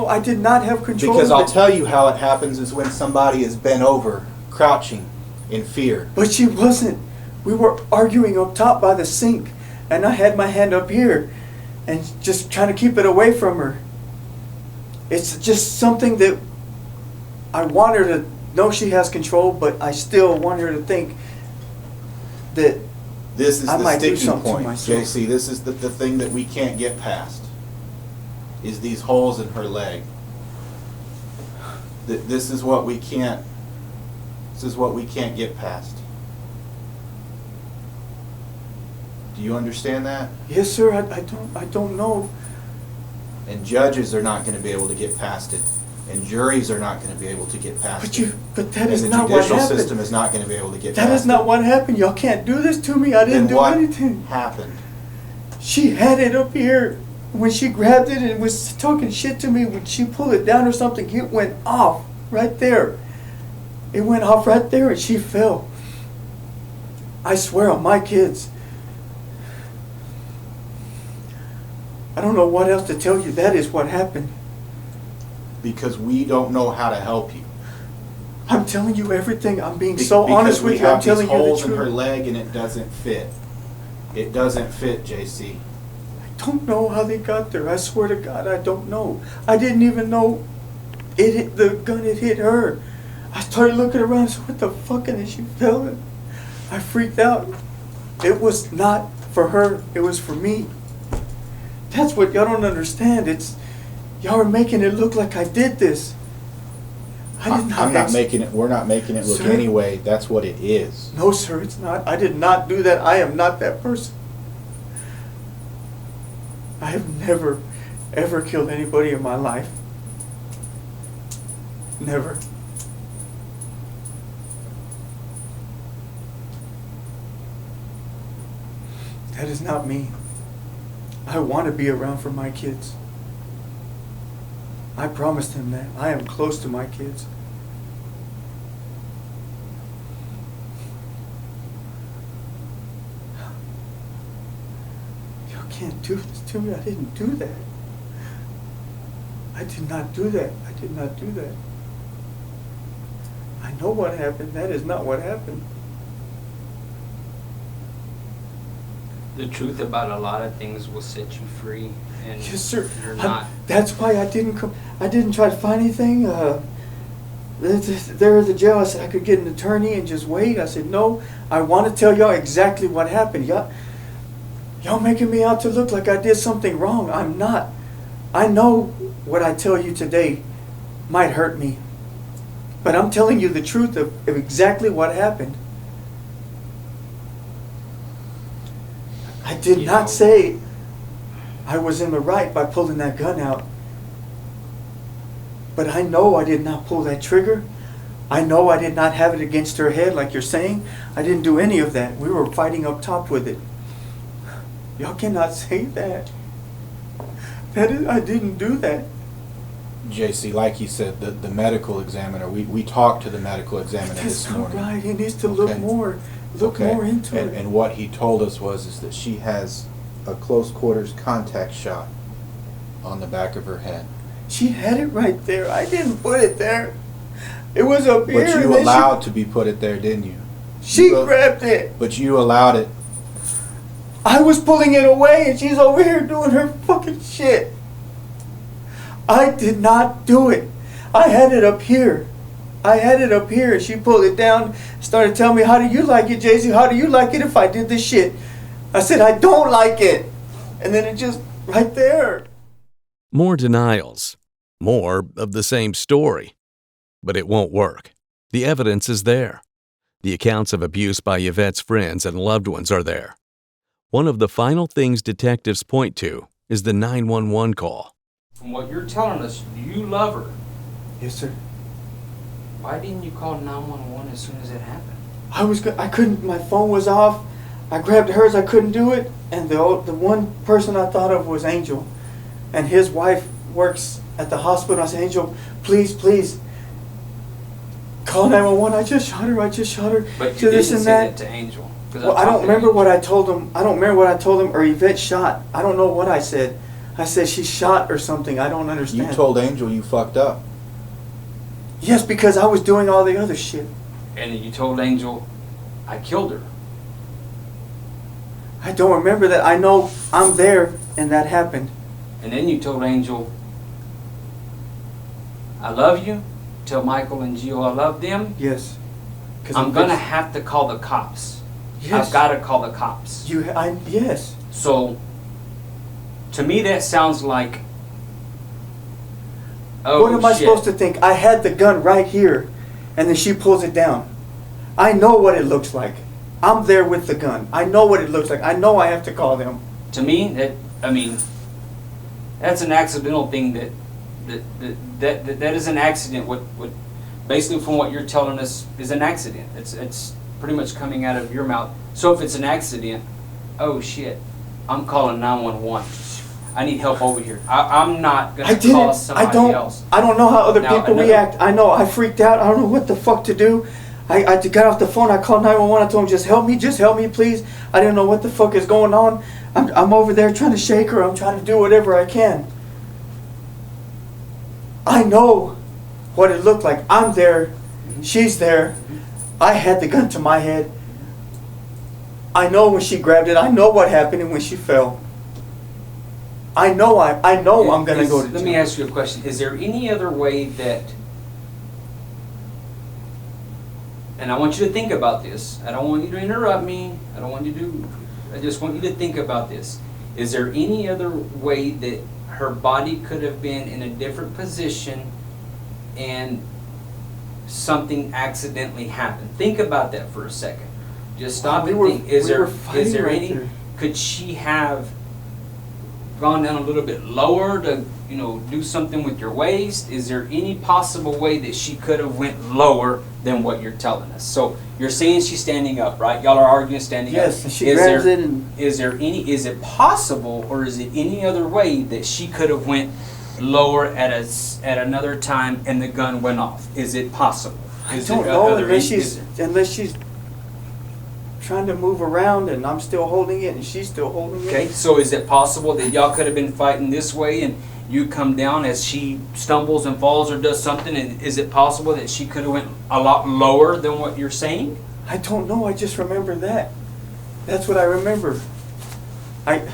Speaker 2: I did not have control.
Speaker 4: Because
Speaker 2: of
Speaker 4: I'll
Speaker 2: it.
Speaker 4: tell you how it happens is when somebody is bent over, crouching in fear.
Speaker 2: But she wasn't. We were arguing up top by the sink, and I had my hand up here and just trying to keep it away from her. It's just something that I want her to know she has control, but I still want her to think that
Speaker 4: This is
Speaker 2: I
Speaker 4: the
Speaker 2: might do
Speaker 4: sticking
Speaker 2: something to
Speaker 4: point,
Speaker 2: myself.
Speaker 4: JC. This is the thing that we can't get past. Is these holes in her leg. This is what we can't. This is what we can't get past. Do you understand that?
Speaker 2: yes, sir, I don't know.
Speaker 4: And judges are not going to be able to get past it, and juries are not going to be able to get past it.
Speaker 2: But that
Speaker 4: And
Speaker 2: is
Speaker 4: the
Speaker 2: not what
Speaker 4: judicial
Speaker 2: happened.
Speaker 4: system is not going to be able to get
Speaker 2: That
Speaker 4: past
Speaker 2: is not
Speaker 4: it.
Speaker 2: what happened. Y'all can't do this to me. I didn't
Speaker 4: Then
Speaker 2: do
Speaker 4: what
Speaker 2: anything.
Speaker 4: happened?
Speaker 2: She had it up here when she grabbed it and was talking shit to me. When she pulled it down or something, it went off right there. It went off right there and she fell. I swear on my kids. I don't know what else to tell you. That is what happened.
Speaker 4: Because we don't know how to help you.
Speaker 2: I'm telling you everything. I'm being so honest with you. I'm
Speaker 4: Because we
Speaker 2: telling
Speaker 4: have
Speaker 2: you
Speaker 4: these
Speaker 2: the
Speaker 4: holes in her
Speaker 2: truth.
Speaker 4: leg and it doesn't fit. It doesn't fit, JC.
Speaker 2: I don't know how they got there. I swear to God, I don't know. I didn't even know the gun had hit her. I started looking around. So what the fuck? And then she fell. I freaked out. It was not for her. It was for me. That's what y'all don't understand. It's y'all are making it look like I did this. I did not.
Speaker 4: I'm not making it. We're not making it look
Speaker 2: Sir?
Speaker 4: anyway. That's what it is.
Speaker 2: No, sir, it's not. I did not do that. I am not that person. I have never, ever killed anybody in my life. Never. That is not me. I want to be around for my kids. I promised him that. I am close to my kids. Y'all can't do this to me. I didn't do that. I did not do that. I did not do that. I know what happened. That is not what happened.
Speaker 1: The truth about a lot of things will set you free, and
Speaker 2: Yes, sir.
Speaker 1: you're not.
Speaker 2: That's why I didn't come. I didn't try to find anything. There at the jail, I said I could get an attorney and just wait. I said no. I want to tell y'all exactly what happened. Y'all making me out to look like I did something wrong. I'm not. I know what I tell you today might hurt me, but I'm telling you the truth of exactly what happened. I did
Speaker 1: You
Speaker 2: not
Speaker 1: know-
Speaker 2: say I was in the right by pulling that gun out. But I know I did not pull that trigger. I know I did not have it against her head like you're saying. I didn't do any of that. We were fighting up top with it. Y'all cannot say that. I didn't do that.
Speaker 4: JC, like you said, the medical examiner, we talked to the medical examiner
Speaker 2: That's
Speaker 4: this
Speaker 2: not
Speaker 4: morning.
Speaker 2: right. He needs to look
Speaker 4: Okay.
Speaker 2: more into it.
Speaker 4: And what he told us was that she has a close quarters contact shot on the back of her head.
Speaker 2: She had it right there. I didn't put it there. It was up here.
Speaker 4: But
Speaker 2: and
Speaker 4: you
Speaker 2: then
Speaker 4: allowed to be put it there, didn't you?
Speaker 2: She
Speaker 4: You-
Speaker 2: grabbed it.
Speaker 4: But you allowed it.
Speaker 2: I was pulling it away and she's over here doing her fucking shit. I did not do it. I had it up here. I had it up here and she pulled it down, started telling me, how do you like it, Jay-Z? How do you like it if I did this shit? I said, I don't like it. And then it just, right there.
Speaker 3: More denials. More of the same story. But it won't work. The evidence is there. The accounts of abuse by Yvette's friends and loved ones are there. One of the final things detectives point to is the 911 call.
Speaker 1: From what you're telling us, you love her.
Speaker 2: Yes, sir.
Speaker 1: Why didn't you call 911 as soon as it happened?
Speaker 2: I couldn't, my phone was off. I grabbed hers, I couldn't do it. And the one person I thought of was Angel. And his wife works at the hospital. I said, Angel, please, please, call 911. I just shot her.
Speaker 1: But
Speaker 2: to
Speaker 1: you
Speaker 2: this
Speaker 1: didn't
Speaker 2: and
Speaker 1: say
Speaker 2: that.
Speaker 1: that to Angel. 'Cause
Speaker 2: Well, I
Speaker 1: talked
Speaker 2: don't
Speaker 1: to
Speaker 2: remember
Speaker 1: Angel.
Speaker 2: what I told him. I don't remember what I told him, or Yvette shot. I don't know what I said. I said she shot or something. I don't understand.
Speaker 4: You told Angel you fucked up.
Speaker 2: Yes, because I was doing all the other shit.
Speaker 1: And then you told Angel, I killed her.
Speaker 2: I don't remember that. I know I'm there and that happened.
Speaker 1: And then you told Angel, I love you. Tell Michael and Gio I love them.
Speaker 2: Yes. 'Cause
Speaker 1: I'm going to have to call the cops.
Speaker 2: Yes.
Speaker 1: I've got to call the cops.
Speaker 2: Yes.
Speaker 1: So, to me that sounds like, oh,
Speaker 2: what am I supposed to think? I had the gun right here, and then she pulls it down. I know what it looks like. I'm there with the gun. I know what it looks like. I know I have to call them.
Speaker 1: To me, that's an accidental thing that is an accident. What basically from what you're telling us is an accident. It's pretty much coming out of your mouth. So if it's an accident, oh shit, I'm calling 911. I need help over here. I'm not gonna call somebody else.
Speaker 2: I don't know how other
Speaker 1: Now,
Speaker 2: people react. I know I freaked out. I don't know what the fuck to do. I got off the phone. I called 911. I told him, just help me, please. I didn't know what the fuck is going on. I'm over there trying to shake her. I'm trying to do whatever I can. I know what it looked like. I'm there. She's there. I had the gun to my head. I know when she grabbed it. I know what happened and when she fell. I know I'm gonna go to jail.
Speaker 1: Let me ask you a question. Is there any other way that, and I want you to think about this. I don't want you to interrupt me. I just want you to think about this. Is there any other way that her body could have been in a different position and something accidentally happened? Think about that for a second. Just stop and think. Is there any? Could she have gone down a little bit lower to, do something with your waist? Is there any possible way that she could have went lower than what you're telling us? So you're saying she's standing up, right? Y'all are arguing standing up.
Speaker 2: Yes, and she grabs it and...
Speaker 1: Is it possible, or is it any other way that she could have went lower at another time and the gun went off? Is it possible?
Speaker 2: I don't know unless she's trying to move around and I'm still holding it and she's still holding it.
Speaker 1: Okay, so is it possible that y'all could have been fighting this way and you come down as she stumbles and falls or does something, and is it possible that she could have went a lot lower than what you're saying?
Speaker 2: I don't know. I just remember that. That's what I remember. That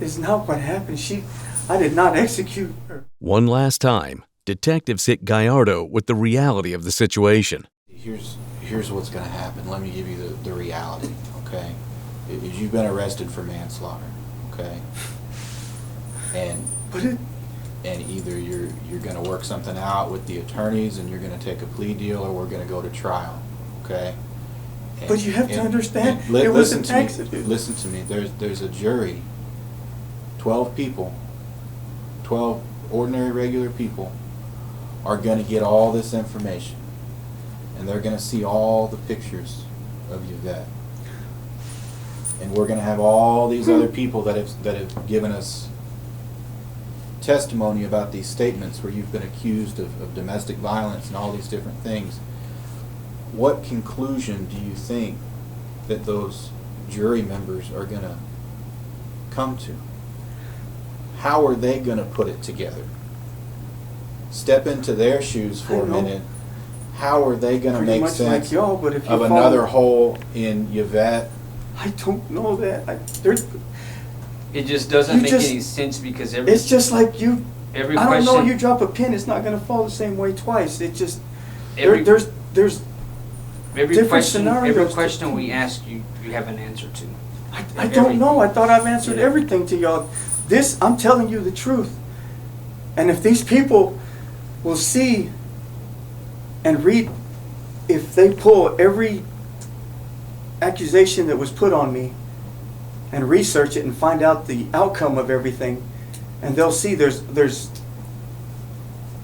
Speaker 2: is not what happened. I did not execute her.
Speaker 3: One last time, detectives hit Gallardo with the reality of the situation.
Speaker 4: Here's what's going to happen. Let me give you the reality, okay? You've been arrested for manslaughter, okay? And either you're going to work something out with the attorneys and you're going to take a plea deal, or we're going to go to trial, okay?
Speaker 2: But you have to understand, it was an accident.
Speaker 4: Listen to me. There's a jury, 12 people, 12 ordinary, regular people are going to get all this information, and they're going to see all the pictures of Yvette. And we're going to have all these other people that have given us testimony about these statements where you've been accused of domestic violence and all these different things. What conclusion do you think that those jury members are going to come to? How are they going to put it together? Step into their shoes for a minute. How are they going to make sense
Speaker 2: like y'all, but if you
Speaker 4: of another hole in Yvette?
Speaker 2: I don't know that.
Speaker 1: It just doesn't make any sense, because
Speaker 2: it's just like you. I don't know. You drop a pin, it's not going to fall the same way twice. It just there's different scenarios.
Speaker 1: Every question we ask you, you have an answer to.
Speaker 2: I don't know. I thought I've answered everything to y'all. I'm telling you the truth. And if these people will see and read, if they pull every accusation that was put on me and research it and find out the outcome of everything, and they'll see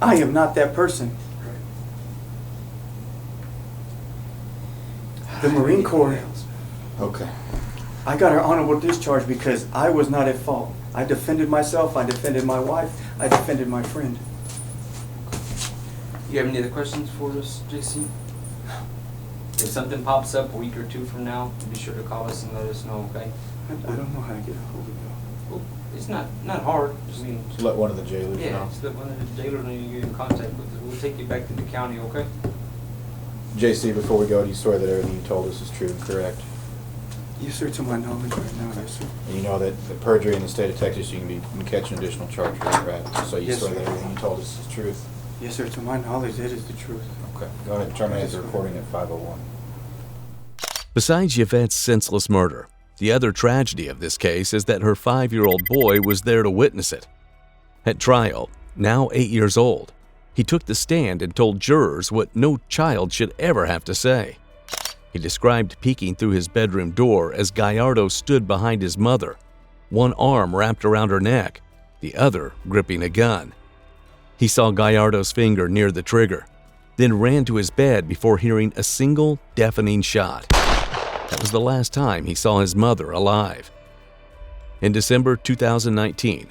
Speaker 2: I am not that person. The Marine Corps.
Speaker 4: Okay.
Speaker 2: I got an honorable discharge because I was not at fault. I defended myself, I defended my wife, I defended my friend.
Speaker 1: You have any other questions for us, JC? If something pops up a week or two from now, be sure to call us and let us know, okay?
Speaker 2: I don't know how to get a hold of you.
Speaker 1: It's not hard. I mean,
Speaker 4: Just let one of the jailers
Speaker 1: yeah,
Speaker 4: know.
Speaker 1: just let one of the jailers know you get in contact with us. We'll take you back to the county, okay?
Speaker 4: JC, before we go, do you swear that everything you told us is true and correct?
Speaker 2: Yes, sir, to my knowledge right now, yes, sir.
Speaker 4: And you know that the perjury in the state of Texas, you can catch an additional charge for that, right? So you
Speaker 2: Yes,
Speaker 4: swear
Speaker 2: sir.
Speaker 4: that everything you told us is truth?
Speaker 2: Yes, sir, to my knowledge, that is the truth.
Speaker 4: Okay. Go ahead and terminate
Speaker 2: Yes,
Speaker 4: the
Speaker 2: sir.
Speaker 4: recording at 5:01.
Speaker 3: Besides Yvette's senseless murder, the other tragedy of this case is that her 5-year-old boy was there to witness it. At trial, now 8 years old, he took the stand and told jurors what no child should ever have to say. He described peeking through his bedroom door as Gallardo stood behind his mother, one arm wrapped around her neck, the other gripping a gun. He saw Gallardo's finger near the trigger, then ran to his bed before hearing a single deafening shot. That was the last time he saw his mother alive. In December 2019,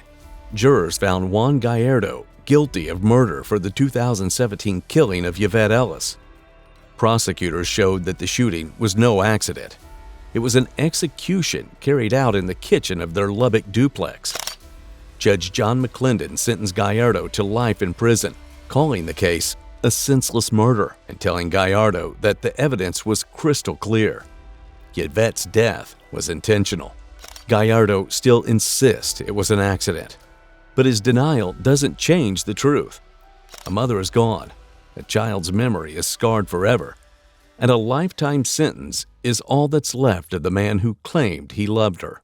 Speaker 3: jurors found Juan Gallardo guilty of murder for the 2017 killing of Yvette Ellis. Prosecutors showed that the shooting was no accident. It was an execution carried out in the kitchen of their Lubbock duplex. Judge John McClendon sentenced Gallardo to life in prison, calling the case a senseless murder and telling Gallardo that the evidence was crystal clear. Yvette's death was intentional. Gallardo still insists it was an accident, but his denial doesn't change the truth. A mother is gone, a child's memory is scarred forever, and a lifetime sentence is all that's left of the man who claimed he loved her.